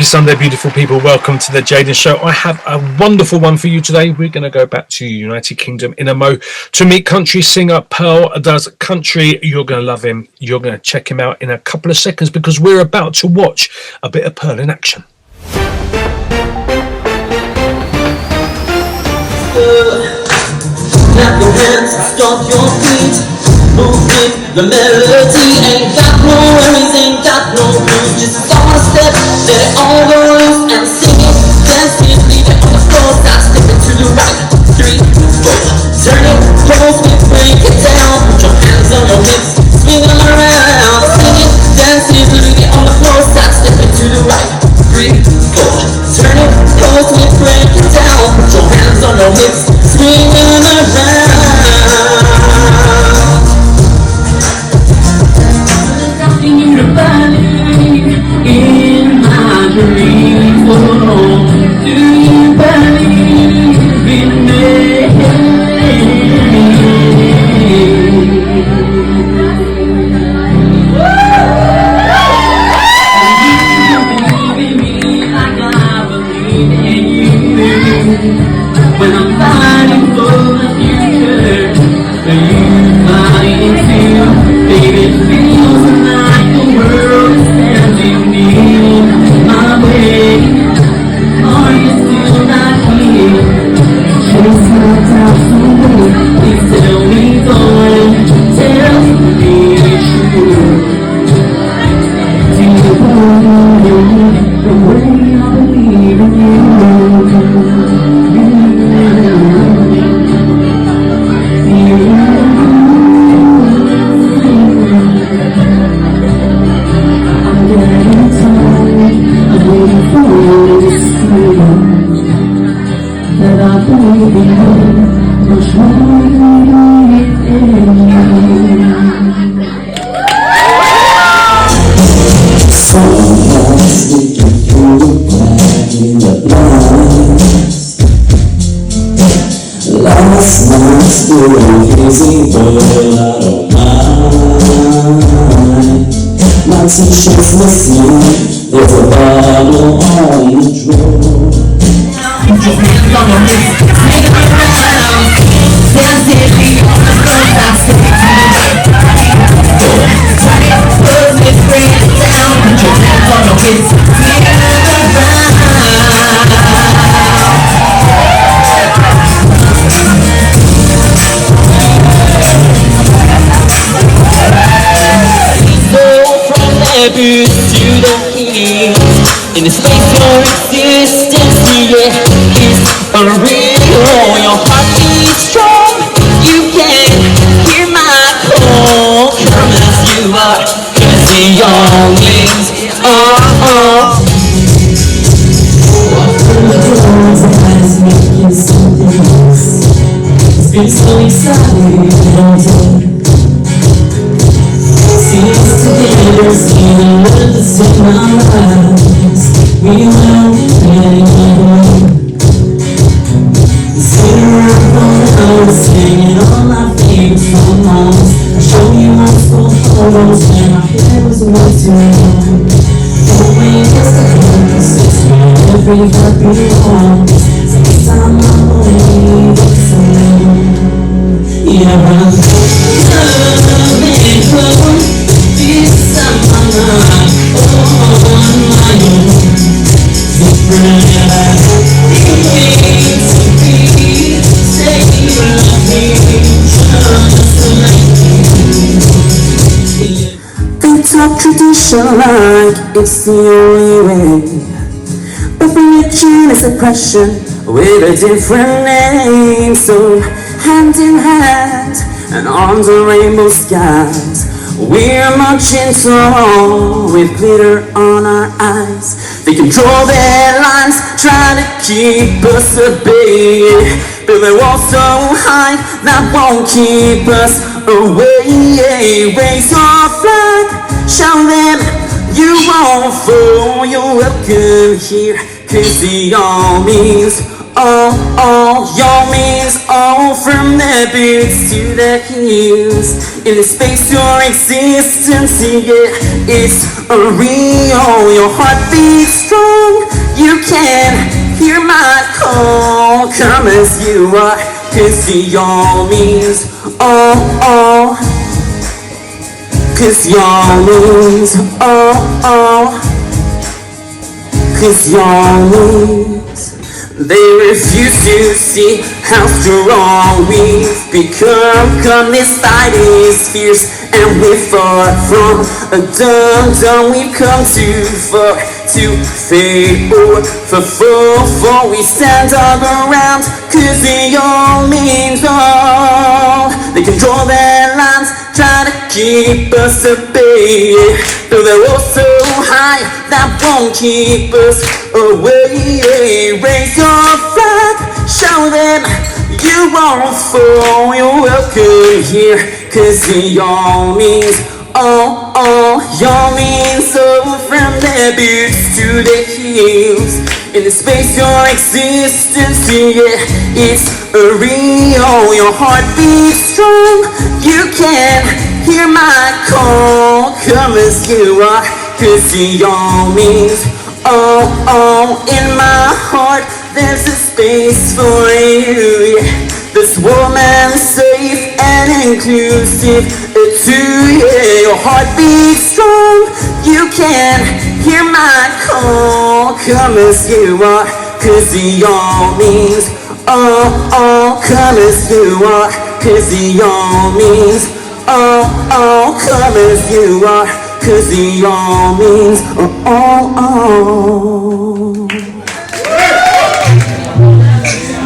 Happy Sunday, beautiful people. Welcome to the Jaden Show. I have a wonderful one for you today. We're going to go back to the United Kingdom in a mo to meet country singer PearlDoesCountry. You're going to love him. You're going to check him out in a couple of seconds because we're about to watch a bit of Pearl in action. Clap your hands, stomp your feet, move with the melody. Ain't got no worries, ain't got no blues. Just start a step, let it all go loose and sing it, dance it, leave it on the floor. Stop stepping to the right, 3, 4. Turn it, pose it, break it down. Put your hands on your hips, swing them around. Sing it, dance it, leave it on the floor. Stop stepping to the right, 3, 4. Turn it, pose it, break it down. Put your hands on your hips, swing them around. In my dreams, oh, do you believe in me? Like I believe in you. When I'm fighting for the future, for you fighting too, baby, it feels like the world is standing in my way. Are you still not here? Chase my doubts away. Please tell me, don't tell me it's true. Do you believe in the way I believe in you? Last night still crazy, but I don't mind. My t-shirt's missing, there's a bottle on the drawer. Put your hands on your hips, swing them around. Dance it, leave on the floor, stop stepping to the right. Turn it, pose it, bring it down. Put your hands on your hips, swing them around. To the heat, in the space your existence, yeah, is unreal. Your heart beats strong, you can hear my call. Come as you are, cause the all wings are. Walk through the doors, eyes make you something else. It's been so exciting. Seems together, seeing words in our lives. We will be getting sit around for hours, singing all our favorite songs. I show you my school photos when my hair was way too long. The way it's the emphasis when every heart belongs. Sometime I'm believe it's a yeah, I'm loving close. This time I'm not on my own. Different things to be. Say you love me just like you. They talk tradition like it's the only way, but religion is oppression with a different name. So hand in hand and under rainbow skies, we're marching tall with glitter on our eyes. They control their lines, trying to keep us at bay. Build a wall so high that won't keep us away. Raise your flag, show them you won't fall. You're welcome here, cause the all means all, y'all means Oh, from the boots to the heels, in the space your existence, yeah, it's real. Your heart beats strong, you can hear my call. Come as you are, 'cause y'all means oh. 'Cause y'all means oh. 'Cause y'all means. They refuse to see how strong we've become. Come, this fight is fierce, and we're far from done. We've come too far to fade or for we stand our ground. 'Cause it all means all. They can draw their lines, try to keep us at bay, though they're all so high that won't keep us away. Raise your flag, show them you won't fall. You're welcome here, 'cause y'all means oh. Y'all means so, from the boots to the heels, in the space your existence, yeah, it's real. Your heart beats strong, you can hear my call. Come as you are, 'cause y'all means oh. In my heart there's a space for you, yeah. This woman safe and inclusive too, yeah. Your heart beats strong, you can hear my call. Come as you are, 'cause y'all means oh. Come as you are, 'cause y'all means oh. Come as you are, 'cause y'all means oh.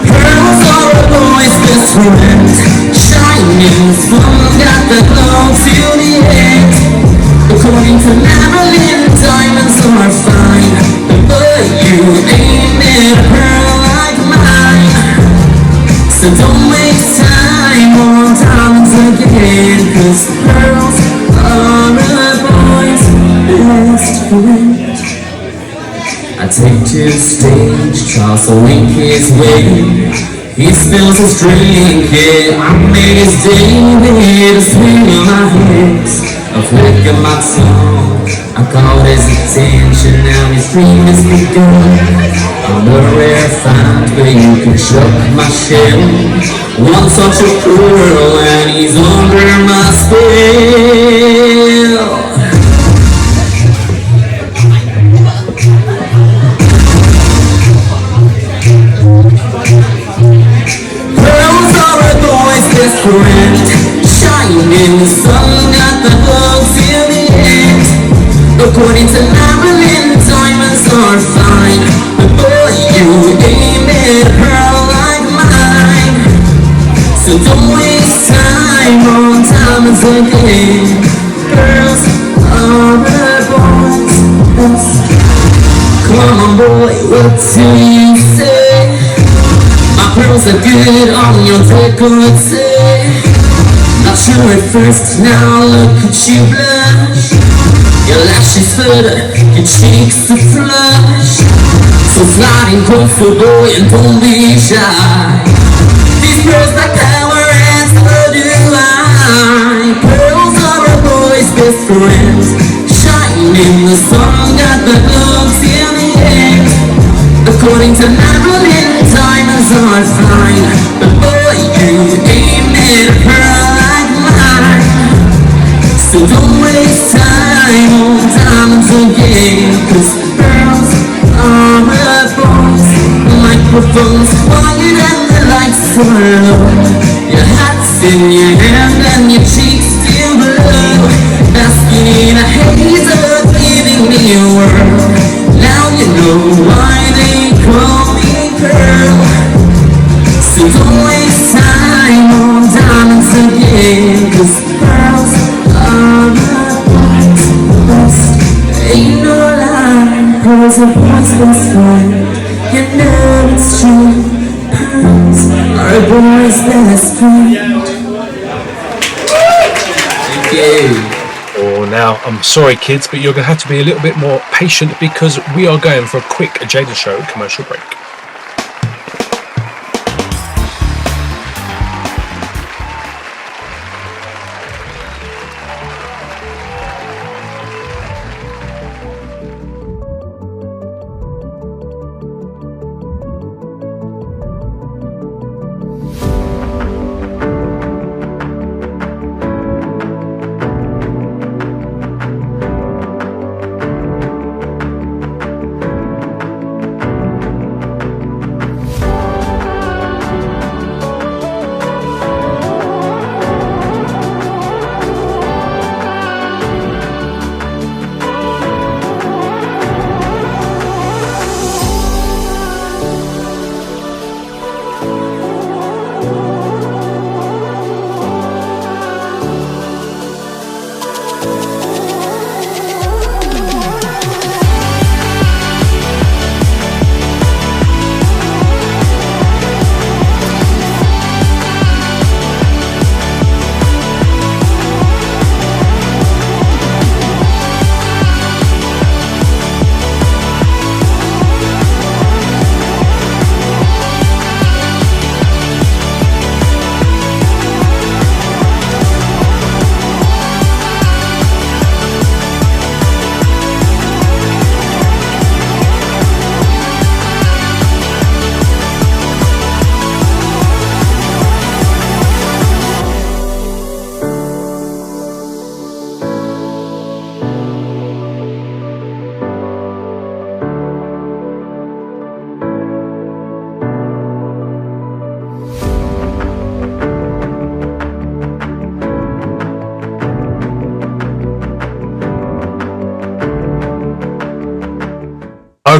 Pearls are a boy's best friend, shining sun, got the glow till the end. According to Marilyn, diamonds are fine, but you ain't met a pearl like mine. So don't waste time on diamonds again, 'cause pearls are a boy's best friend. I take to the stage, Charles to wink his way. He spills his drink, yeah, I made his day with a swing of my hips, a flick of my tongue. I caught his attention, now his dream has begun. I'm a rare find where you can chuck my shell. One touch of pearl and he's under my spell. Best friend, shining in the sun, got the glow till the end. According to Marilyn, diamonds are fine, but boy, you ain't met a pearl like mine. So don't waste time on diamonds again. Girls are the boys' best. Come on, boy, what do you say? My pearls are good on your décolleté. Not sure at first, now look at you blush. Your lashes flutter, your cheeks are flush. So sliding comfort, boy, and don't be shy. These pearls got power and so do I. Pearls are a boy's best friends, shine in the sun, got the glow till the end. According to Marilyn, diamonds are fine, but boy, you ain't met a pearl like mine. So don't waste time on diamonds again, 'cause pearls are the boys. Microphones quiet and the lights are low. Your hat's in your hand and your cheeks still glow. Basking in a haze of giving me a whirl. Now you know why they call me Pearl. So don't waste time on diamonds again, 'cause pearls are the boys' best. Ain't no lie, pearls are boys' best friend. You know it's true, pearls are a boy's best friend. Thank you. Oh, now, I'm sorry, kids, but you're going to have to be a little bit more patient because we are going for a quick Jaden Show commercial break.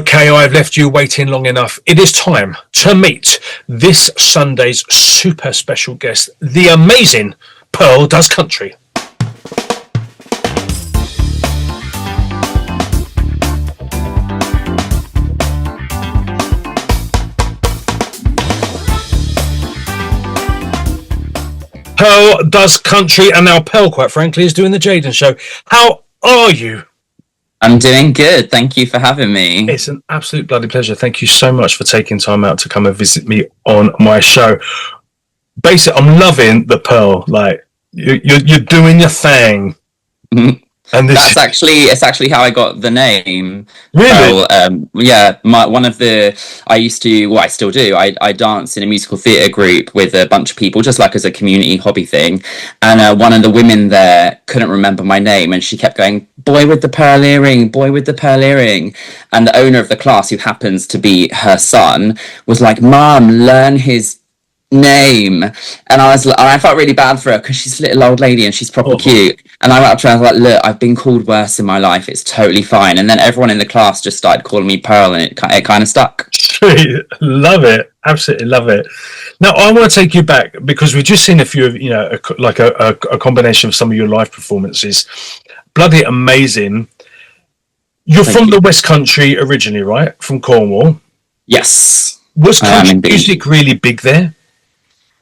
Okay, I've left you waiting long enough. It is time to meet this Sunday's super special guest, the amazing Pearl Does Country. Pearl Does Country, and now Pearl, quite frankly, is doing the Jaden Show. How are you? I'm doing good. Thank you for having me. It's an absolute bloody pleasure. Thank you so much for taking time out to come and visit me on my show. Basically, I'm loving the Pearl. Like you're doing your thing. Mm-hmm. And it's actually how I got the name. Really? Yeah. I still do. I dance in a musical theatre group with a bunch of people, just like as a community hobby thing. And one of the women there couldn't remember my name, and she kept going, "Boy with the pearl earring, boy with the pearl earring." And the owner of the class, who happens to be her son, was like, "Mom, learn his name." And I felt really bad for her because she's a little old lady and she's proper cute. And I went up to her and I was like, "Look, I've been called worse in my life. It's totally fine." And then everyone in the class just started calling me Pearl, and it kind of stuck. Sweet. Love it. Absolutely love it. Now, I want to take you back because we've just seen a few of, a combination of some of your live performances. Bloody amazing. You're from the West Country originally, right? From Cornwall. Yes. Was country music really big there?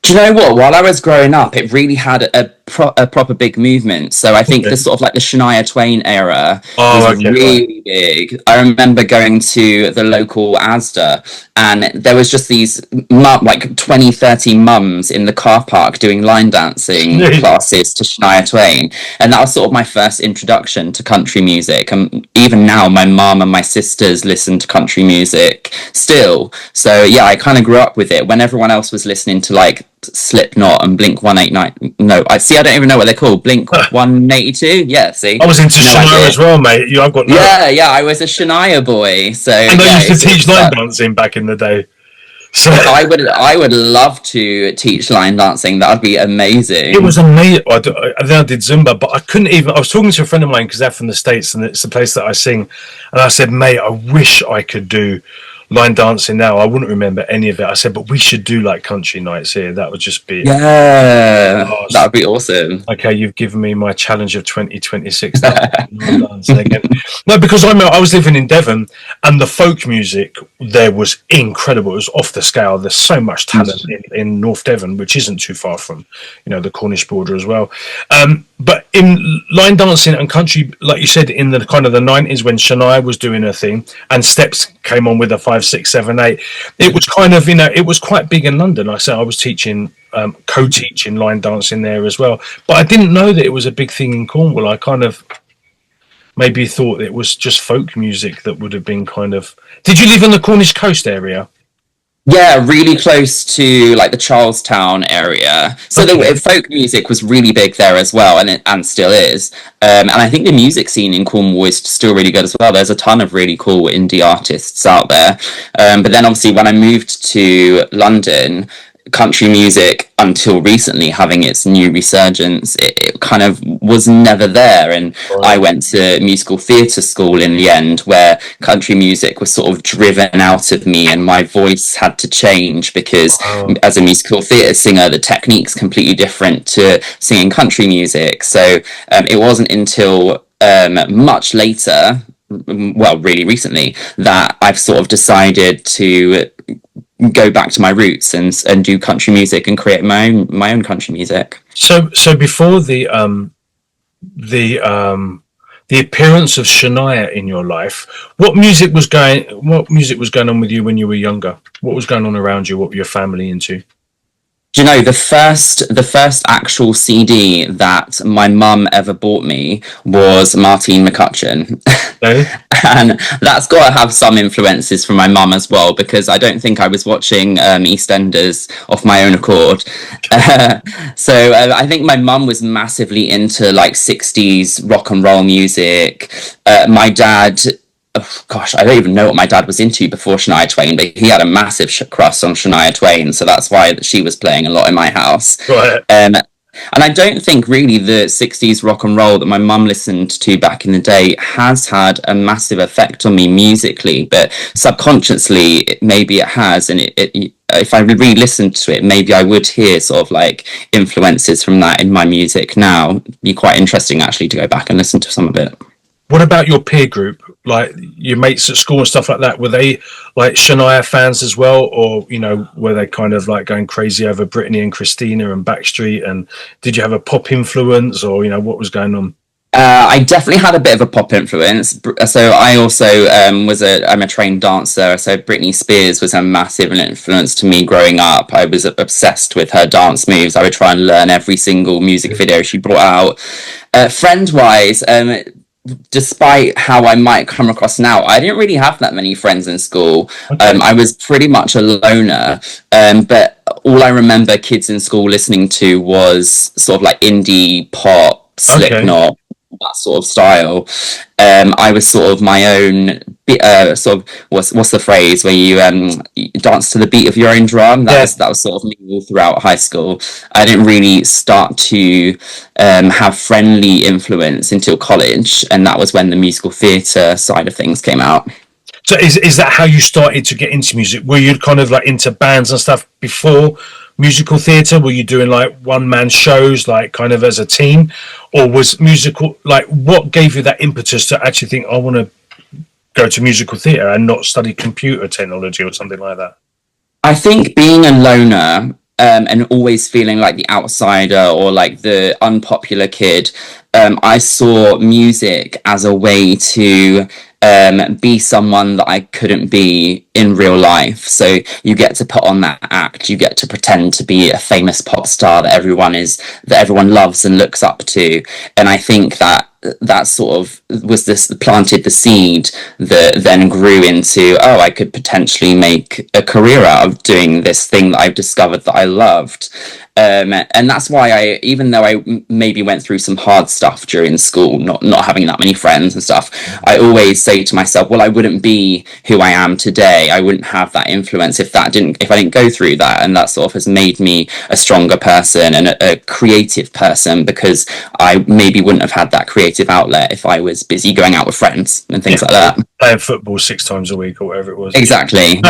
Do you know what? While I was growing up, it really had a proper big movement. So I think the sort of like the Shania Twain era was really big. I remember going to the local Asda, and there was just these 20, 30 mums in the car park doing line dancing classes to Shania Twain. And that was sort of my first introduction to country music. And even now, my mum and my sisters listen to country music still. So yeah, I kind of grew up with it when everyone else was listening to like Slipknot and Blink 189. No, I don't even know what they're called. Blink 182. Yeah, see, I was into Shania as well, mate. I've got yeah. I was a Shania boy. So and I used to teach line dancing back in the day. So I would love to teach line dancing. That would be amazing. It was amazing. I did Zumba, but I couldn't even. I was talking to a friend of mine because they're from the States, and it's the place that I sing. And I said, "Mate, I wish I could do line dancing now." I wouldn't remember any of it. I said, "But we should do like country nights here. That would just be that would be awesome." Okay, you've given me my challenge of 2026. Dancing again. No, because I was living in Devon, and the folk music there was incredible. It was off the scale. There's so much talent in North Devon, which isn't too far from the Cornish border as well. But in line dancing and country, like you said, in the kind of the 90s when Shania was doing her thing and Steps came on with a 5, 6, 7, 8, it was kind of, it was quite big in London. I said I was teaching, co-teaching line dancing there as well. But I didn't know that it was a big thing in Cornwall. I kind of maybe thought it was just folk music that would have been kind of... Did you live on the Cornish coast area? Yeah, really close to like the Charlestown area. So the folk music was really big there as well, and still is. And I think the music scene in Cornwall is still really good as well. There's a ton of really cool indie artists out there. But then obviously when I moved to London, country music, until recently having its new resurgence, it kind of was never there. And I went to musical theatre school in the end, where country music was sort of driven out of me and my voice had to change because as a musical theatre singer, the technique's completely different to singing country music. So it wasn't until much later, well, really recently, that I've sort of decided to go back to my roots and do country music and create my own country music. So before the appearance of Shania in your life, what music was going on with you when you were younger? What was going on around you? What were your family into? Do you know, the first actual CD that my mum ever bought me was Martine McCutcheon. And that's got to have some influences from my mum as well, because I don't think I was watching EastEnders off my own accord. So I think my mum was massively into like 60s rock and roll music. My dad... Oh, gosh, I don't even know what my dad was into before Shania Twain, but he had a massive crush on Shania Twain, so that's why she was playing a lot in my house. Right. And I don't think really the 60s rock and roll that my mum listened to back in the day has had a massive effect on me musically, but subconsciously, maybe it has. And if I re-listened to it, maybe I would hear sort of like influences from that in my music now. It'd be quite interesting actually to go back and listen to some of it. What about your peer group, like your mates at school and stuff like that? Were they like Shania fans as well, or were they kind of like going crazy over Britney and Christina and Backstreet? And did you have a pop influence, or what was going on? I definitely had a bit of a pop influence. So I also I'm a trained dancer. So Britney Spears was a massive influence to me growing up. I was obsessed with her dance moves. I would try and learn every single music video she brought out. Friend-wise, despite how I might come across now, I didn't really have that many friends in school. Okay. I was pretty much a loner, but all I remember kids in school listening to was sort of like indie pop, Slipknot, that sort of style. I was sort of my own sort of what's the phrase where you dance to the beat of your own drum. That was sort of me all throughout high school. I didn't really start to have friendly influence until college, and that was when the musical theatre side of things came out. So is that how you started to get into music? Were you kind of like into bands and stuff before musical theatre? Were you doing like one-man shows, like kind of as a team, or was musical, like what gave you that impetus to actually think, I want to go to musical theatre and not study computer technology or something like that? I think being a loner and always feeling like the outsider or like the unpopular kid, I saw music as a way to be someone that I couldn't be in real life. So you get to put on that act, you get to pretend to be a famous pop star that everyone loves and looks up to. And I think that sort of planted the seed that then grew into, I could potentially make a career out of doing this thing that I've discovered that I loved. And that's why even though I maybe went through some hard stuff during school, not having that many friends and stuff, I always say to myself, well, I wouldn't be who I am today. I wouldn't have that influence if I didn't go through that. And that sort of has made me a stronger person and a creative person, because I maybe wouldn't have had that creative outlet if I was busy going out with friends and things like that. Playing football 6 times a week or whatever it was. Exactly.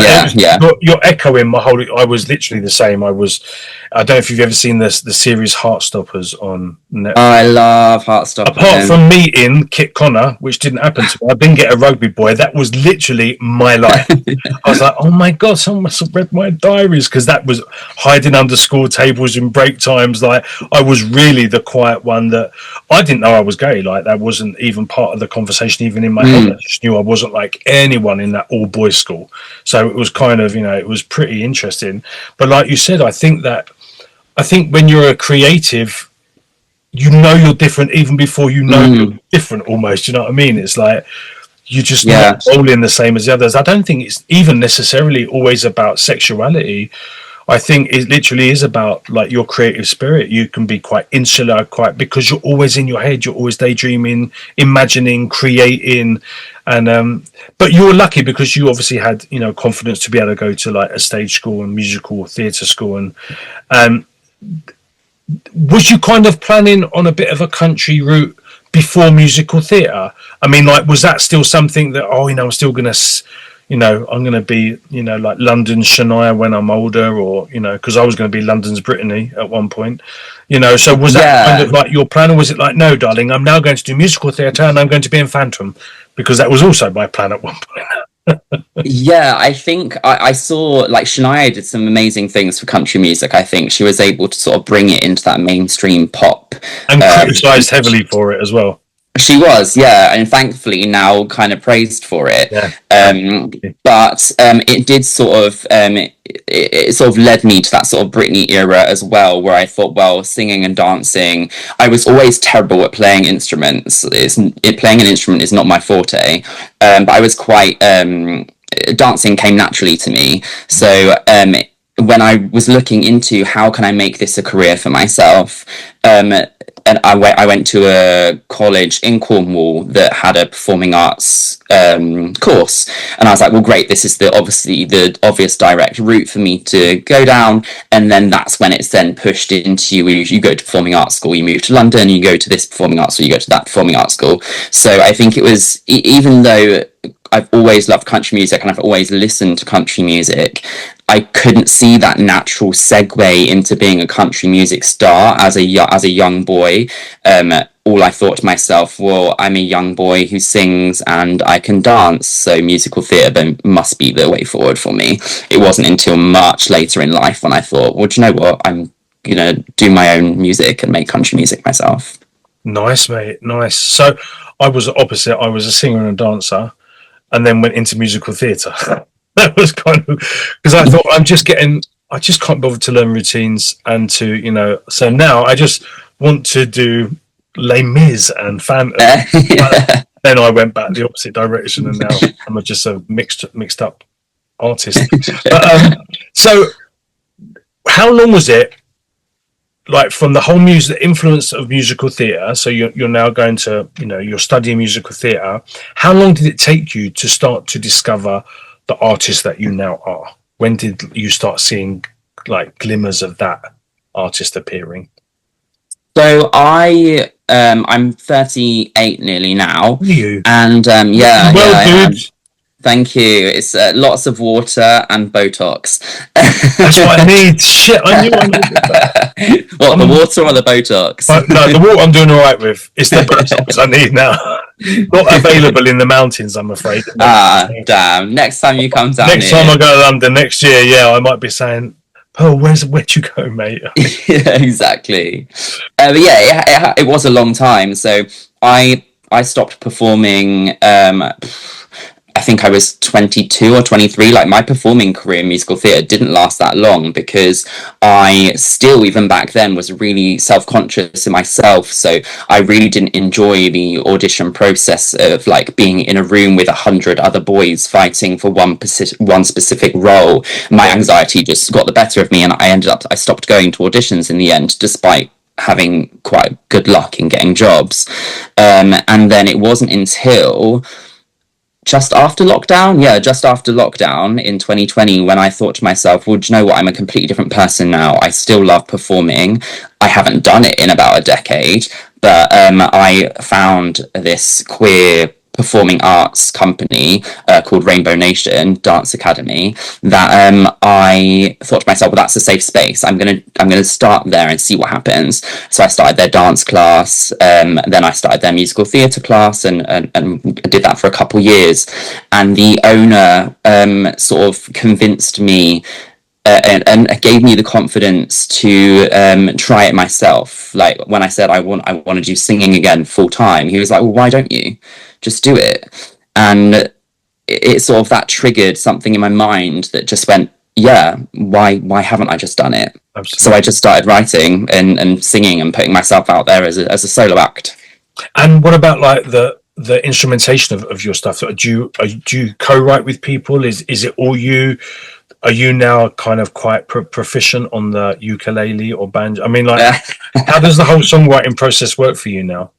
You're echoing my whole. I was literally the same. I don't know if you've ever seen the series Heartstoppers on Netflix. Oh, I love Heartstoppers. Apart from meeting Kit Connor, which didn't happen to me, I didn't get a rugby boy. That was literally my life. I was like, oh my God, someone must have read my diaries, because that was hiding under school tables in break times. Like, I was really the quiet one that I didn't know I was gay. Like, that wasn't even part of the conversation, even in my head. I just knew I wasn't like anyone in that all boys school. So it was kind of, it was pretty interesting. But like you said, I think when you're a creative, you're different even before you're different almost. You know what I mean? It's like you're just not all in the same as the others. I don't think it's even necessarily always about sexuality. I think it literally is about like your creative spirit. You can be quite insular, because you're always in your head. You're always daydreaming, imagining, creating, and but you were lucky because you obviously had confidence to be able to go to like a stage school and musical theatre school. And was you kind of planning on a bit of a country route before musical theatre? I mean, like, was that still something that I'm still gonna I'm going to be, like London's Shania when I'm older, or, because I was going to be London's Britney at one point, so was that kind of like your plan, or was it like, no, darling, I'm now going to do musical theatre and I'm going to be in Phantom, because that was also my plan at one point. Yeah, I think I saw like Shania did some amazing things for country music. I think she was able to sort of bring it into that mainstream pop. And criticised heavily for it as well. She was, yeah, and thankfully now kind of praised for it. But it did sort of it sort of led me to that sort of Britney era as well, where I thought, well, singing and dancing, I was always terrible at playing instruments. Playing an instrument is not my forte, but I was quite dancing came naturally to me. So when I was looking into how can I make this a career for myself, and I went to a college in Cornwall that had a performing arts course, and I was like, well, great, this is the obvious direct route for me to go down. And then that's when it's then pushed into you go to performing arts school, you move to London, you go to this performing arts school, you go to that performing arts school. So I think it was, even though I've always loved country music and I've always listened to country music, I couldn't see that natural segue into being a country music star as a young boy. All I thought to myself, well, I'm a young boy who sings and I can dance, so musical theatre must be the way forward for me. It wasn't until much later in life when I thought, well, do you know what? I'm gonna do my own music and make country music myself. Nice, mate. Nice. So I was the opposite. I was a singer and a dancer, and then went into musical theatre. That was kind of because I thought I just can't bother to learn routines and to, so now I just want to do Les Mis and Phantom. Then I went back the opposite direction, and now I'm just a mixed up artist. But, so how long was it, like, from the whole influence of musical theatre? So you're now going to, you're studying musical theatre. How long did it take you to start to discover the artist that you now are? When did you start seeing like glimmers of that artist appearing? So I'm 38 nearly now. You? And Dude. Thank you. It's lots of water and Botox. That's what I need. Shit, I knew I needed that. What, the water or the Botox? No, the water I'm doing all right with. It's the Botox I need now. Not available in the mountains, I'm afraid. Damn. Next time you come down Next time I go to London next year, I might be saying, Pearl, where'd you go, mate? Yeah, exactly. But yeah, it was a long time. So I stopped performing. I think I was 22 or 23. Like, my performing career in musical theatre didn't last that long because I still, even back then, was really self-conscious in myself. So I really didn't enjoy the audition process of like being in a room with 100 other boys fighting for one specific role. My anxiety just got the better of me, and I stopped going to auditions in the end, despite having quite good luck in getting jobs. And then it wasn't until just after lockdown in 2020, when I thought to myself, well, do you know what? I'm a completely different person now. I still love performing. I haven't done it in about a decade, but I found this queer performing arts company called Rainbow Nation Dance Academy that I thought to myself, well, that's a safe space. I'm gonna start there and see what happens. So I started their dance class, then I started their musical theatre class, and did that for a couple years. And the owner sort of convinced me and gave me the confidence to try it myself. Like, when I said I want to do singing again full time, he was like, well, why don't you just do it? And it sort of, that triggered something in my mind that just went, yeah, why haven't I just done it? Absolutely. So I just started writing and singing and putting myself out there as a solo act. And what about like the instrumentation of your stuff? Do you co-write with people? Is it all you? Are you now kind of quite proficient on the ukulele or banjo? I mean, like, how does the whole songwriting process work for you now?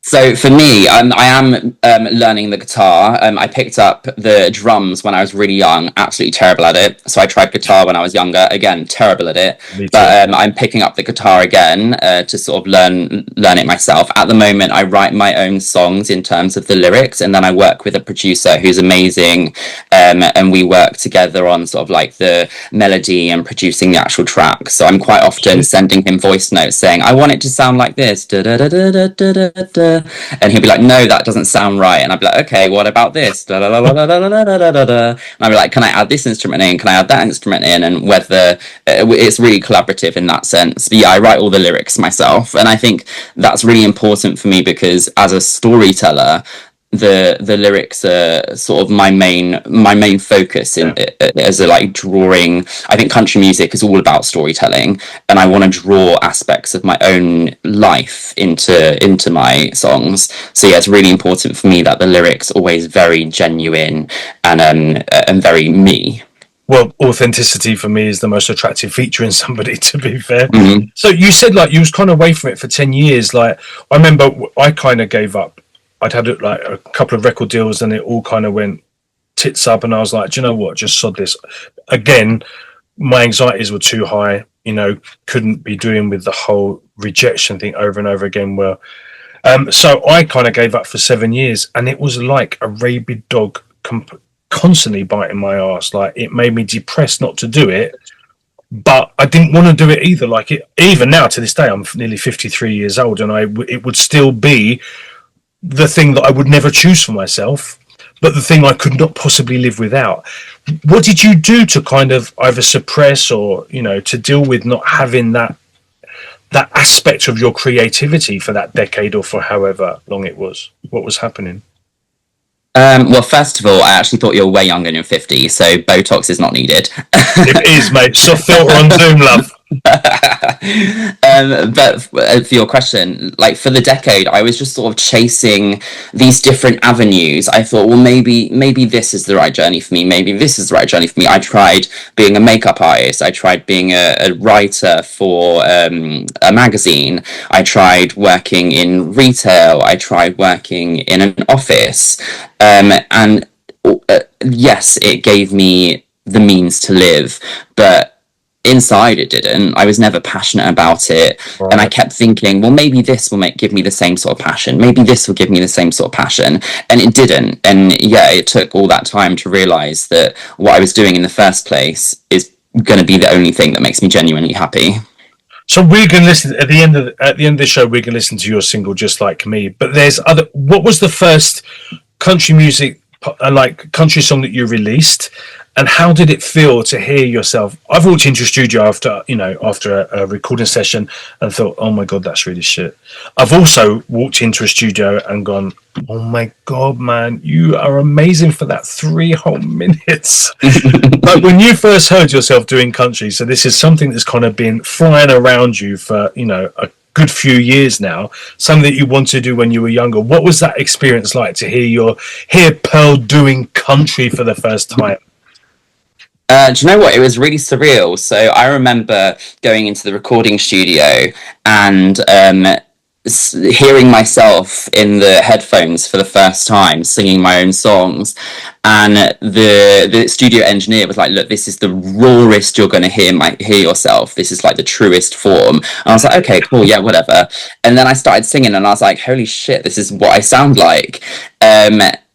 So for me, I am learning the guitar. I picked up the drums when I was really young, absolutely terrible at it. So I tried guitar when I was younger, again, terrible at it. But I'm picking up the guitar again to sort of learn it myself. At the moment, I write my own songs in terms of the lyrics, and then I work with a producer who's amazing, and we work together on sort of like the melody and producing the actual track. So I'm quite often sending him voice notes saying, I want it to sound like this. Da, da, da, da, da, da, da. And he'll be like, no, that doesn't sound right. And I'd be like, okay, what about this? Da, da, da, da, da, da, da, da, da. And I'd be like, can I add this instrument in? Can I add that instrument in? And whether it's really collaborative in that sense. But yeah, I write all the lyrics myself. And I think that's really important for me because as a storyteller, the lyrics are sort of my main focus in as a like drawing. I think country music is all about storytelling, and I want to draw aspects of my own life into my songs. So yeah, it's really important for me that the lyrics are always very genuine and very me. well, authenticity for me is the most attractive feature in somebody, to be fair. Mhm. So you said like you was kind of away from it for 10 years. Like I remember I kind of gave up. I'd had like a couple of record deals and it all kind of went tits up, and I was like, do you know what, just sod this. Again, my anxieties were too high, you know, couldn't be doing with the whole rejection thing over and over again. Well, so I kind of gave up for 7 years, and it was like a rabid dog constantly biting my ass. Like it made me depressed not to do it, but I didn't want to do it either. Like it, even now to this day, I'm nearly 53 years old, and it would still be the thing that I would never choose for myself, but the thing I could not possibly live without. What did you do to kind of either suppress or, you know, to deal with not having that aspect of your creativity for that decade or for however long it was? What was happening? Well, first of all, I actually thought you were way younger than you're 50, so Botox is not needed. It is, mate. Soft filter on Zoom, love. But for your question, like for the decade, I was just sort of chasing these different avenues. I thought, well, maybe this is the right journey for me. Maybe this is the right journey for me. I tried being a makeup artist. I tried being a writer for a magazine. I tried working in retail. I tried working in an office. And yes, it gave me the means to live, but inside it didn't. I was never passionate about it. Right. And I kept thinking, well, maybe this will give me the same sort of passion. Maybe this will give me the same sort of passion. And it didn't. And yeah, it took all that time to realize that what I was doing in the first place is going to be the only thing that makes me genuinely happy. So we're going to listen at the end of the show. We're going to listen to your single, Just Like Me. But there's other. What was the first country music, like country song that you released, and how did it feel to hear yourself? I've walked into a studio after a recording session and thought, oh my God, that's really shit. I've also walked into a studio and gone, oh my God, man, you are amazing for that 3 whole minutes. Like when you first heard yourself doing country, so this is something that's kind of been flying around you for, you know, a good few years now, something that you wanted to do when you were younger. What was that experience like to hear Pearl doing country for the first time? Do you know what? It was really surreal. So I remember going into the recording studio and hearing myself in the headphones for the first time singing my own songs, and the studio engineer was like, look, this is the rawest you're going to hear yourself. This is like the truest form. And I was like, okay, cool, yeah, whatever. And then I started singing and I was like, holy shit, this is what I sound like.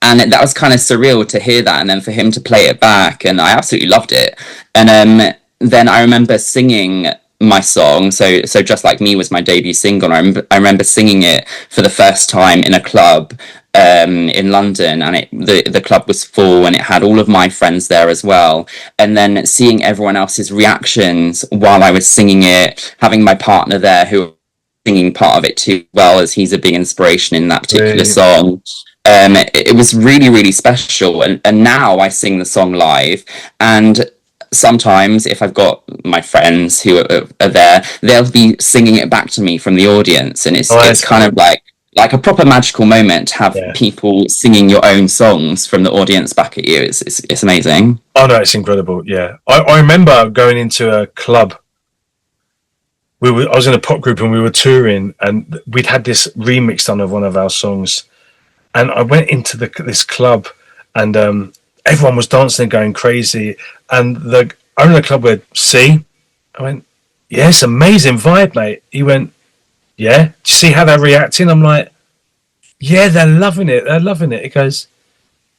And that was kind of surreal to hear that, and then for him to play it back, and I absolutely loved it. And then I remember singing my song, so Just Like Me was my debut single. I remember singing it for the first time in a club in London, and the club was full, and it had all of my friends there as well. And then seeing everyone else's reactions while I was singing it, having my partner there who was singing part of it too, well, as he's a big inspiration in that particular song. It was really, really special. And now I sing the song live, and sometimes if I've got my friends who are there, they'll be singing it back to me from the audience, and it's kind of like a proper magical moment to have people singing your own songs from the audience back at you. It's amazing. Oh no, it's incredible. Yeah, I remember going into a club. I was in a pop group and we were touring, and we'd had this remix done of one of our songs. And I went into this club, and everyone was dancing and going crazy. And the owner of the club went, see? I went, yeah, it's amazing vibe, mate. He went, yeah? Do you see how they're reacting? I'm like, yeah, they're loving it. They're loving it. He goes,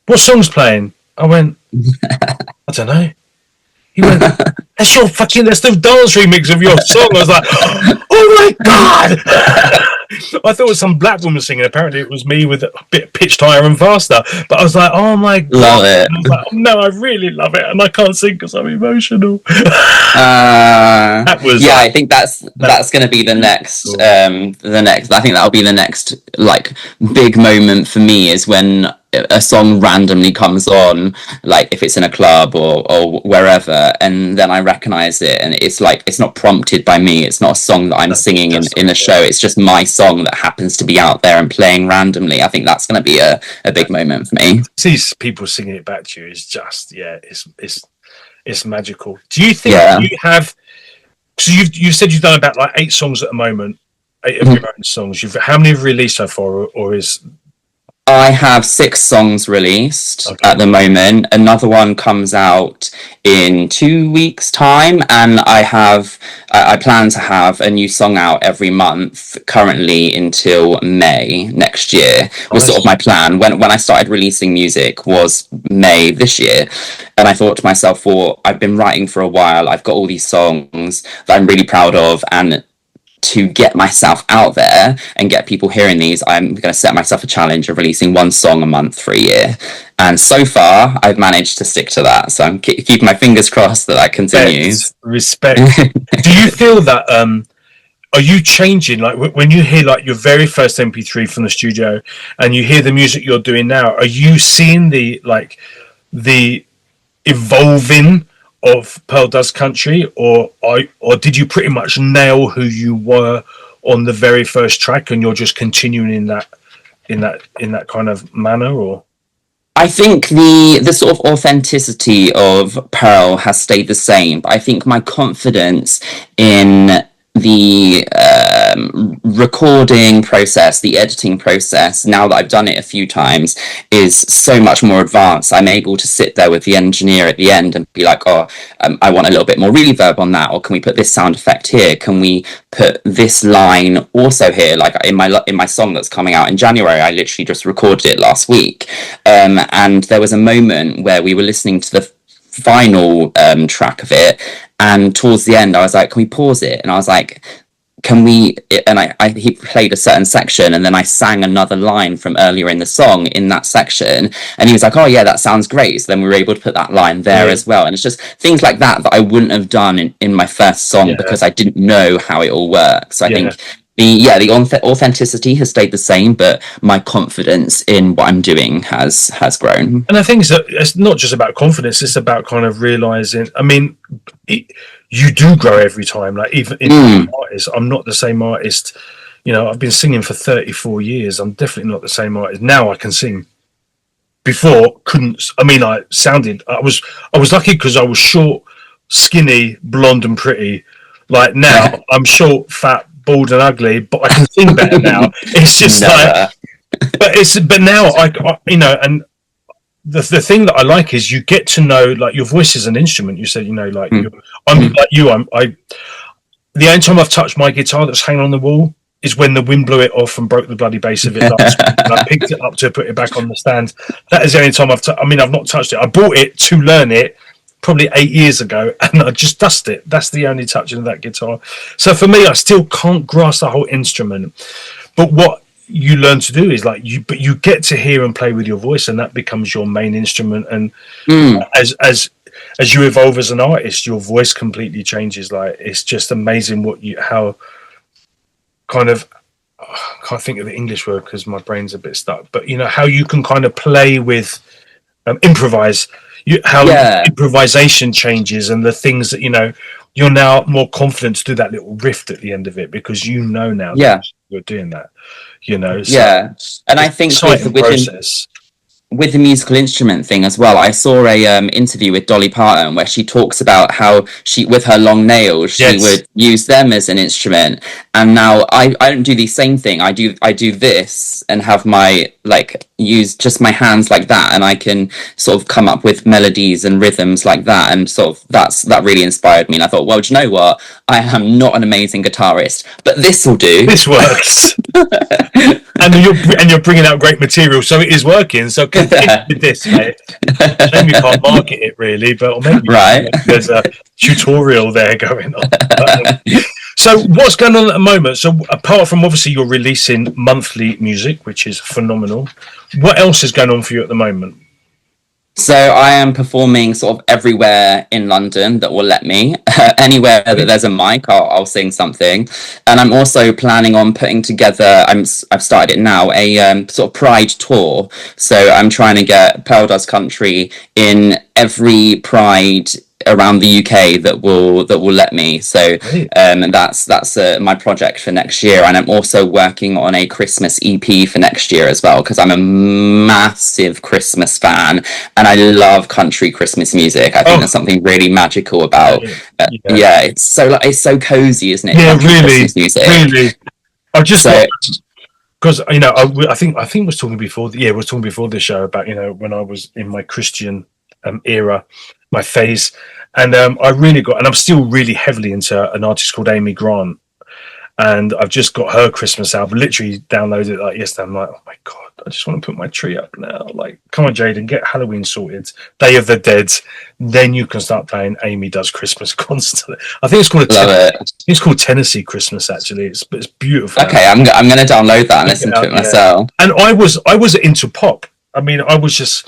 what song's playing? I went, I don't know. He went, that's the dance remix of your song. I was like, oh my God. I thought it was some black woman singing. Apparently it was me with a bit pitched higher and faster. But I was like, oh my God. Love it. And I was like, oh, no, I really love it. And I can't sing because I'm emotional. I think that's going to be the next, I think that'll be the next like big moment for me, is when a song randomly comes on, like if it's in a club or wherever, and then I recognize it, and it's like it's not prompted by me. It's not a song that I'm singing in a show. It's just my song that happens to be out there and playing randomly. I think that's going to be a big moment for me. See people singing it back to you is just It's magical. Do you think Yeah. you have? So you've said you've done about like 8 songs at the moment, 8 of your own songs. How many have you released so far, or is? I have 6 songs released Okay. at the moment. Another one comes out in 2 weeks' time, and I plan to have a new song out every month currently until May next year. Was sort of my plan. When I started releasing music was May this year, and I thought to myself, well, I've been writing for a while. I've got all these songs that I'm really proud of, and to get myself out there and get people hearing these, I'm going to set myself a challenge of releasing 1 song a month for a year. And so far, I've managed to stick to that. So I'm keeping my fingers crossed that continues. Respect. Do you feel that? Are you changing? Like when you hear like your very first MP3 from the studio, and you hear the music you're doing now, are you seeing the evolving of PearlDoesCountry, or did you pretty much nail who you were on the very first track, and you're just continuing in that kind of manner? Or I think the sort of authenticity of Pearl has stayed the same, but I think my confidence in the recording process, the editing process, now that I've done it a few times, is so much more advanced. I'm able to sit there with the engineer at the end and be like, I want a little bit more reverb on that, or can we put this sound effect here? Can we put this line also here? Like in my song that's coming out in January, I literally just recorded it last week, and there was a moment where we were listening to the final track of it, and towards the end I was like, can we pause it? And I was like, can we? And he played a certain section, and then I sang another line from earlier in the song in that section, and he was like, oh yeah, that sounds great. So then we were able to put that line there as well. And it's just things like that I wouldn't have done in my first song because I didn't know how it all works. So I think the authenticity has stayed the same, but my confidence in what I'm doing has grown. And I think it's not just about confidence; it's about kind of realizing. I mean, you do grow every time. Like even artist, I'm not the same artist. You know, I've been singing for 34 years. I'm definitely not the same artist now. I can sing. Before, couldn't. I mean, I was lucky because I was short, skinny, blonde, and pretty. Like now, I'm short, fat, bald and ugly, but I can sing better now. It's just but now I you know, and the thing that I like is you get to know, like, your voice is an instrument. You said, you know, like I'm like you. The only time I've touched my guitar that's hanging on the wall is when the wind blew it off and broke the bloody bass of it last week, and I picked it up to put it back on the stand. That is the only time I've not touched it. I bought it to learn it probably 8 years ago, and I just dust it. That's the only touching of that guitar. So for me, I still can't grasp the whole instrument. But what you learn to do is you get to hear and play with your voice, and that becomes your main instrument. And as you evolve as an artist, your voice completely changes. Like, it's just amazing how kind of, I can't think of the English word because my brain's a bit stuck, but you know, how you can kind of play with, improvise, improvisation changes, and the things that, you know, you're now more confident to do that little riff at the end of it because you know now that you're doing that, you know. So and I think with the musical instrument thing as well, I saw a interview with Dolly Parton where she talks about how she, with her long nails, she would use them as an instrument. And now I don't do the same thing. I do this and have my, like, use just my hands like that, and I can sort of come up with melodies and rhythms like that. And sort of that really inspired me. And I thought, well, do you know what? I am not an amazing guitarist, but this will do. This works. and you're bringing out great material, so it is working. So continue with this, mate. Shame you can't market it really, but maybe there's a tutorial there going on. So what's going on at the moment? So apart from obviously you're releasing monthly music, which is phenomenal, what else is going on for you at the moment? So I am performing sort of everywhere in London that will let me. Anywhere that there's a mic, I'll sing something. And I'm also planning on putting together, I've started it now, a sort of Pride tour. So I'm trying to get PearlDoesCountry in every Pride around the UK that will let me. So that's my project for next year, and I'm also working on a Christmas EP for next year as well, because I'm a massive Christmas fan and I love country Christmas music. I think there's something really magical about it's so cozy, isn't it? Yeah, country really, Christmas music. really. I just because I think we was talking before. We was talking before the show about when I was in my Christian era, my phase, and I really got, and I'm still really heavily into an artist called Amy Grant, and I've just got her Christmas album. Literally downloaded it like yesterday. I'm like, oh my god, I just want to put my tree up now. Like, come on, Jaden, get Halloween sorted, Day of the Dead, then you can start playing Amy Does Christmas constantly. I think it's called Tennessee Christmas. Actually, it's beautiful. Okay, I'm gonna download that and listen to it myself. And I was into pop. I mean, I was just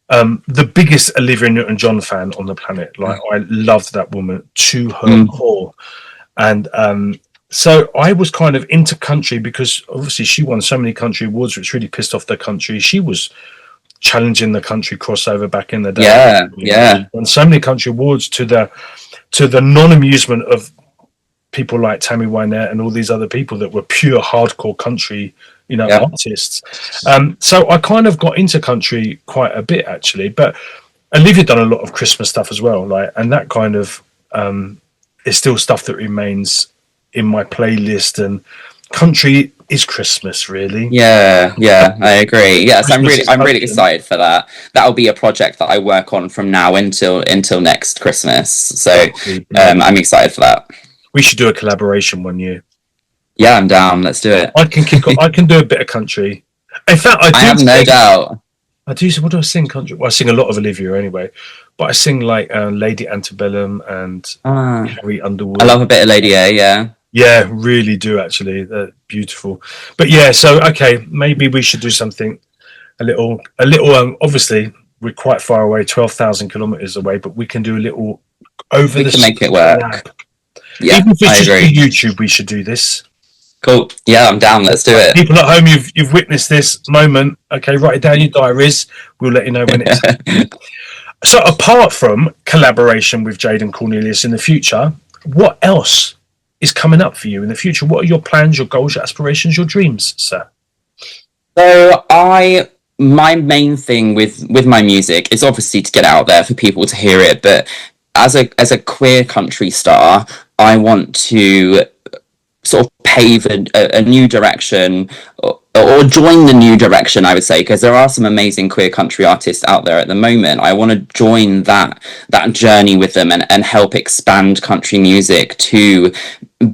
the biggest Olivia Newton-John fan on the planet. Like, I loved that woman to her core, and so I was kind of into country because obviously she won so many country awards, which really pissed off the country. She was challenging the country crossover back in the day. Yeah. Won so many country awards to the non-amusement of people like Tammy Wynette and all these other people that were pure hardcore country, artists. So I kind of got into country quite a bit actually, but Olivia done a lot of Christmas stuff as well, like, and that kind of is still stuff that remains in my playlist, and country is Christmas, really. Yeah, I agree. Yes, I'm really excited for that. That'll be a project that I work on from now until next Christmas. So I'm excited for that. We should do a collaboration one year. Yeah, I'm down. Let's do it. I can kick off. I can do a bit of country. In fact, I have no doubt. I do. What do I sing country? Well, I sing a lot of Olivia anyway, but I sing like Lady Antebellum and Harry Underwood. I love a bit of Lady A. Yeah. Yeah, really do actually. They're beautiful. But yeah, so okay, maybe we should do something a little. Obviously, we're quite far away, 12,000 kilometers away, but we can do a little over. We can make it work. Yeah, even if it's just YouTube, we should do this. Cool. Yeah, I'm down. Let's do it. People at home, you've witnessed this moment. Okay, write it down in your diaries. We'll let you know when it's happening. So apart from collaboration with Jaden Cornelious in the future, what else is coming up for you in the future? What are your plans, your goals, your aspirations, your dreams, sir? So my main thing with my music is obviously to get out there for people to hear it, but as a queer country star, I want to sort of pave a new direction or join the new direction, I would say, because there are some amazing queer country artists out there at the moment. I want to join that journey with them and help expand country music to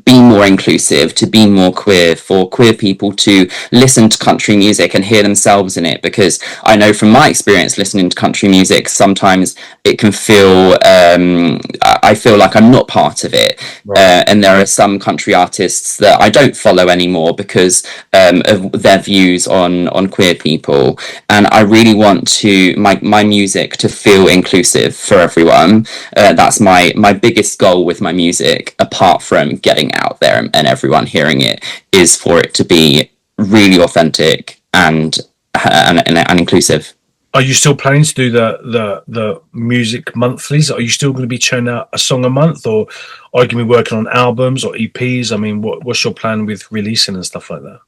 be more inclusive, to be more queer, for queer people to listen to country music and hear themselves in it, because I know from my experience listening to country music, sometimes it can feel I feel like I'm not part of it. Right. And there are some country artists that I don't follow anymore because of their views on queer people, and I really want to my music to feel inclusive for everyone. That's my biggest goal with my music, apart from getting out there and everyone hearing it, is for it to be really authentic and inclusive. Are you still planning to do the music monthlies? Are you still going to be churning out a song a month, or are you going to be working on albums or EPs? I mean, what's your plan with releasing and stuff like that?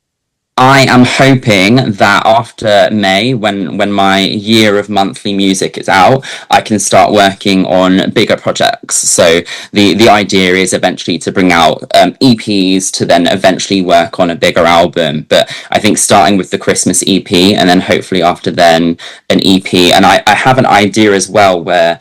I am hoping that after May, when my year of monthly music is out, I can start working on bigger projects. So the idea is eventually to bring out EPs to then eventually work on a bigger album. But I think starting with the Christmas EP, and then hopefully after then an EP. And I have an idea as well where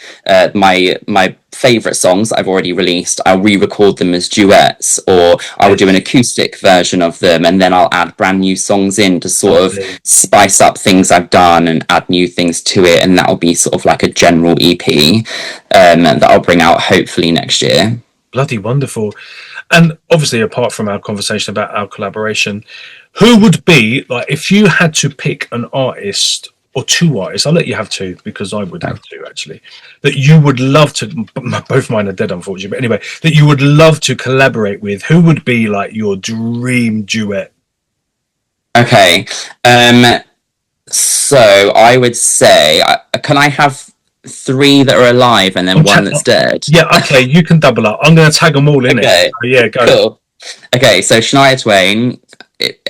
my favorite songs that I've already released, I'll re-record them as duets, or I will do an acoustic version of them, and then I'll add brand new songs in to sort of spice up things I've done and add new things to it, and that'll be sort of like a general EP that I'll bring out hopefully next year. Bloody wonderful. And obviously, apart from our conversation about our collaboration, who would be, like, if you had to pick an artist or two artists, I'll let you have two because I would have two actually, that you would love to, both mine are dead unfortunately, but anyway, that you would love to collaborate with, who would be like your dream duet? Okay, so I would say, can I have 3 that are alive and then one that's dead. Yeah, okay, you can double up. I'm going to tag them all in it. Yeah, go. Cool. Okay, so Shania Twain.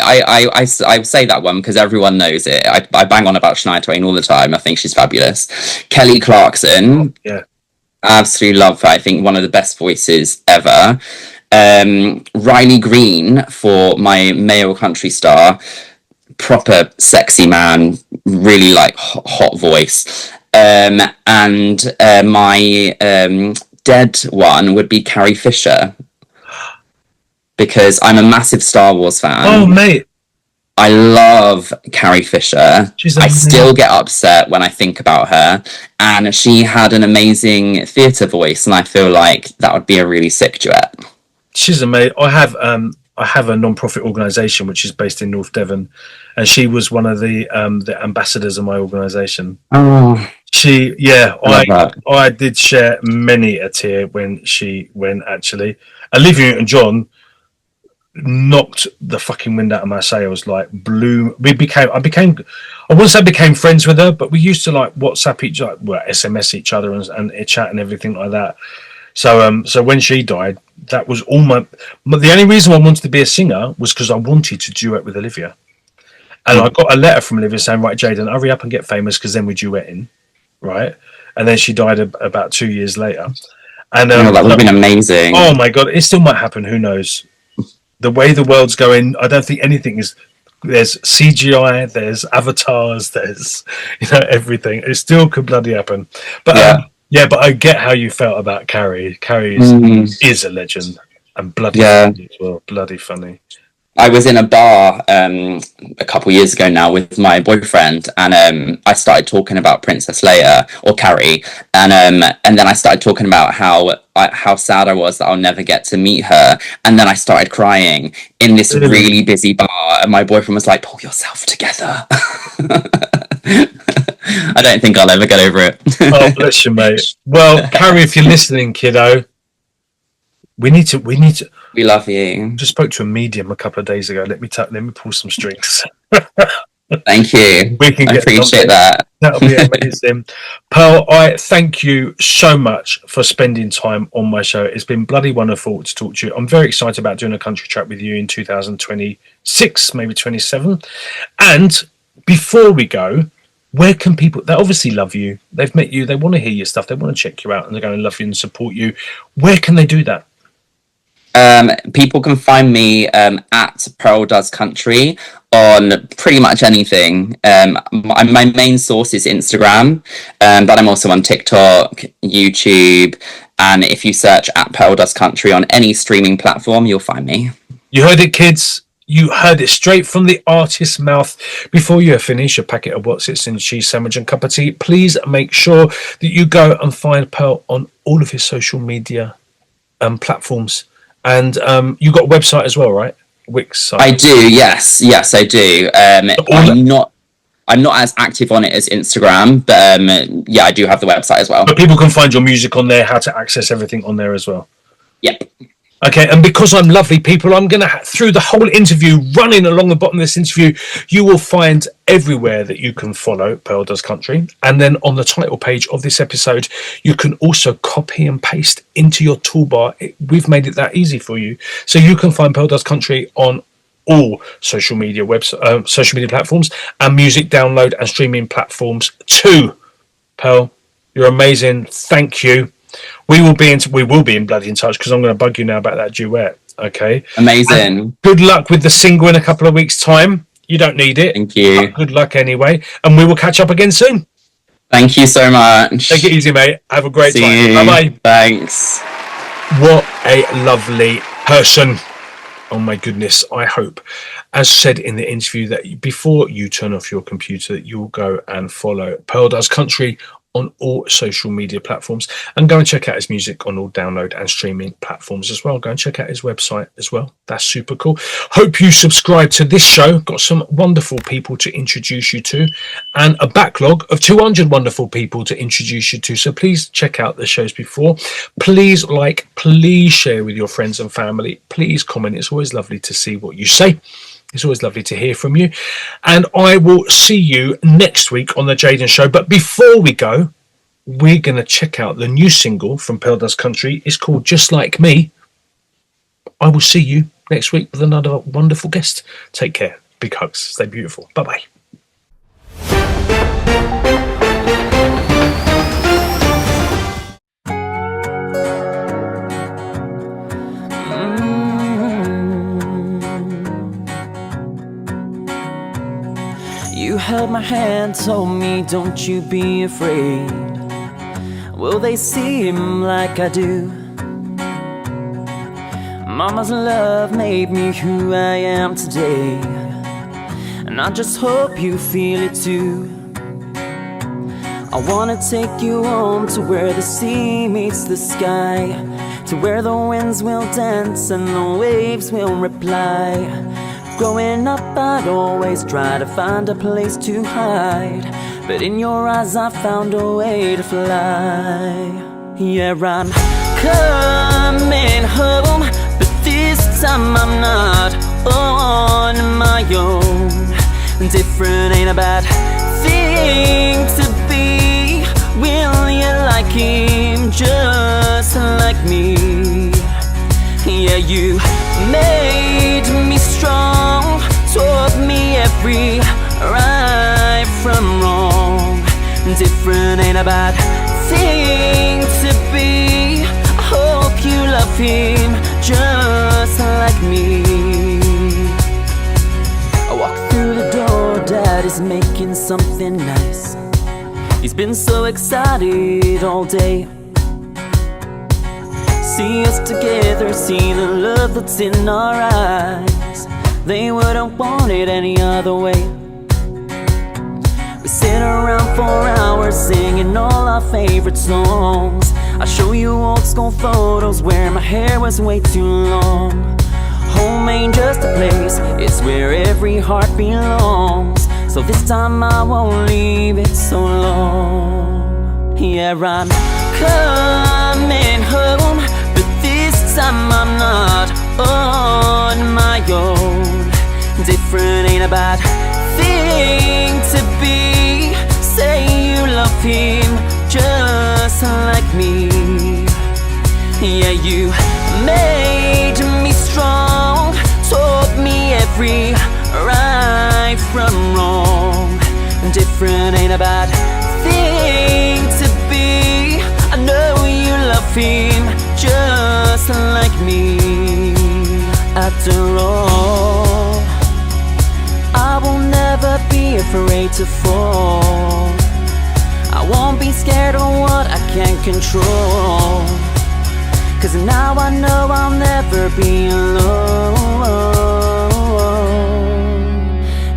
I say that one because everyone knows it. I bang on about Shania Twain all the time. I think she's fabulous. Kelly Clarkson. Yeah. Absolutely love her. I think one of the best voices ever. Riley Green for my male country star. Proper sexy man, really like hot voice. And my dead one would be Carrie Fisher, because I'm a massive Star Wars fan. Oh, mate. I love Carrie Fisher. I still get upset when I think about her. And she had an amazing theatre voice, and I feel like that would be a really sick duet. She's amazing. I have a non-profit organisation which is based in North Devon, and she was one of the ambassadors of my organisation. Oh, I did share many a tear when she went. Actually, Olivia Newton-John knocked the fucking wind out of my sails. Like, I wouldn't say became friends with her, but we used to like WhatsApp each other, SMS each other and chat and everything like that. So when she died, that was all the only reason I wanted to be a singer was because I wanted to duet with Olivia. And I got a letter from Olivia saying, right, Jaden, hurry up and get famous because then we're duetting, right? And then she died about 2 years later. And that would have been amazing. Oh my God, it still might happen. Who knows? The way the world's going, I don't think anything is. There's CGI, there's avatars, there's everything. It still could bloody happen. But but I get how you felt about Carrie. Carrie is a legend and bloody funny as well. Bloody funny. I was in a bar a couple years ago now with my boyfriend, and I started talking about Princess Leia or Carrie, and then I started talking about how sad I was that I'll never get to meet her, and then I started crying in this really busy bar, and my boyfriend was like, "Pull yourself together." I don't think I'll ever get over it. Oh, bless you, mate. Well, Carrie, if you're listening, kiddo, we need to. We love you. Just spoke to a medium a couple of days ago. Let me pull some strings. Thank you. We can appreciate that. That'll be amazing. Pearl, I thank you so much for spending time on my show. It's been bloody wonderful to talk to you. I'm very excited about doing a country track with you in 2026, maybe 27. And before we go, where can people, they obviously love you, they've met you, they want to hear your stuff, they want to check you out, and they're going to love you and support you. Where can they do that? People can find me at PearlDoesCountry on pretty much anything. My main source is Instagram, but I'm also on TikTok, YouTube, and if you search at PearlDoesCountry on any streaming platform, you'll find me. You heard it, kids. You heard it straight from the artist's mouth. Before you finish your packet of Wotsits and cheese sandwich and cup of tea, please make sure that you go and find Pearl on all of his social media platforms. And you got a website as well, right? Wix site. I do, yes, I do. I'm not as active on it as Instagram, but yeah, I do have the website as well. But people can find your music on there, how to access everything on there as well. Yep. Okay, and because I'm lovely, people, I'm going to, through the whole interview, running along the bottom of this interview, you will find everywhere that you can follow PearlDoesCountry. And then on the title page of this episode, you can also copy and paste into your toolbar. We've made it that easy for you. So you can find PearlDoesCountry on all social media platforms and music download and streaming platforms too. Pearl, you're amazing. Thank you. We will be in bloody in touch because I'm going to bug you now about that duet. Okay. Amazing. And good luck with the single in a couple of weeks' time. You don't need it. Thank you. But good luck anyway, and we will catch up again soon. Thank you so much. Take it easy, mate. Have a great time. Bye bye. Thanks. What a lovely person. Oh my goodness. I hope, as said in the interview, that before you turn off your computer, you'll go and follow PearlDoesCountry on all social media platforms, and go and check out his music on all download and streaming platforms as well. Go and check out his website as well. That's super cool. Hope you subscribe to this show. Got some wonderful people to introduce you to, and a backlog of 200 wonderful people to introduce you to. So please check out the shows before. Please like, please share with your friends and family. Please comment. It's always lovely to see what you say. It's always lovely to hear from you. And I will see you next week on The Jaden Show. But before we go, we're going to check out the new single from PearlDoesCountry. It's called Just Like Me. I will see you next week with another wonderful guest. Take care. Big hugs. Stay beautiful. Bye-bye. You held my hand, told me don't you be afraid. Will they seem like I do? Mama's love made me who I am today, and I just hope you feel it too. I wanna take you home to where the sea meets the sky, to where the winds will dance and the waves will reply. Growing up I'd always try to find a place to hide, but in your eyes I found a way to fly. Yeah, I'm coming home, but this time I'm not on my own. Different ain't a bad thing to be. Will you like him just like me? Yeah, you made me strong, taught me every right from wrong. Different ain't a bad thing to be. I hope you love him just like me. I walk through the door, Daddy's making something nice. He's been so excited all day. See us together, see the love that's in our eyes. They wouldn't want it any other way. We sit around for hours singing all our favorite songs. I show you old school photos where my hair was way too long. Home ain't just a place, it's where every heart belongs. So this time I won't leave it so long. Yeah, I'm coming home, but this time I'm not on my own. Different ain't a bad thing to be. Say you love him just like me. Yeah, you made me strong, taught me every right from wrong. Different ain't a bad thing to be. I know you love him just like me. After all, I will never be afraid to fall. I won't be scared of what I can't control, 'cause now I know I'll never be alone.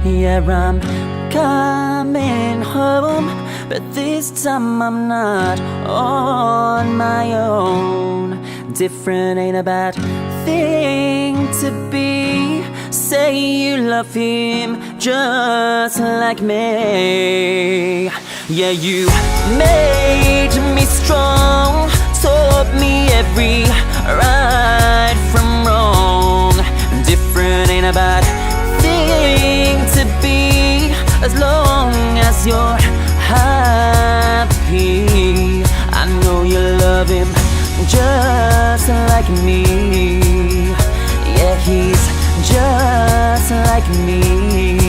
Yeah, I'm coming home, but this time I'm not on my own. Different ain't a bad thing to be. Say you love him just like me. Yeah, you made me strong, taught me every right from wrong. Different ain't a bad thing to be, as long as you're happy. I know you love him just like me. Yeah, he's just like me.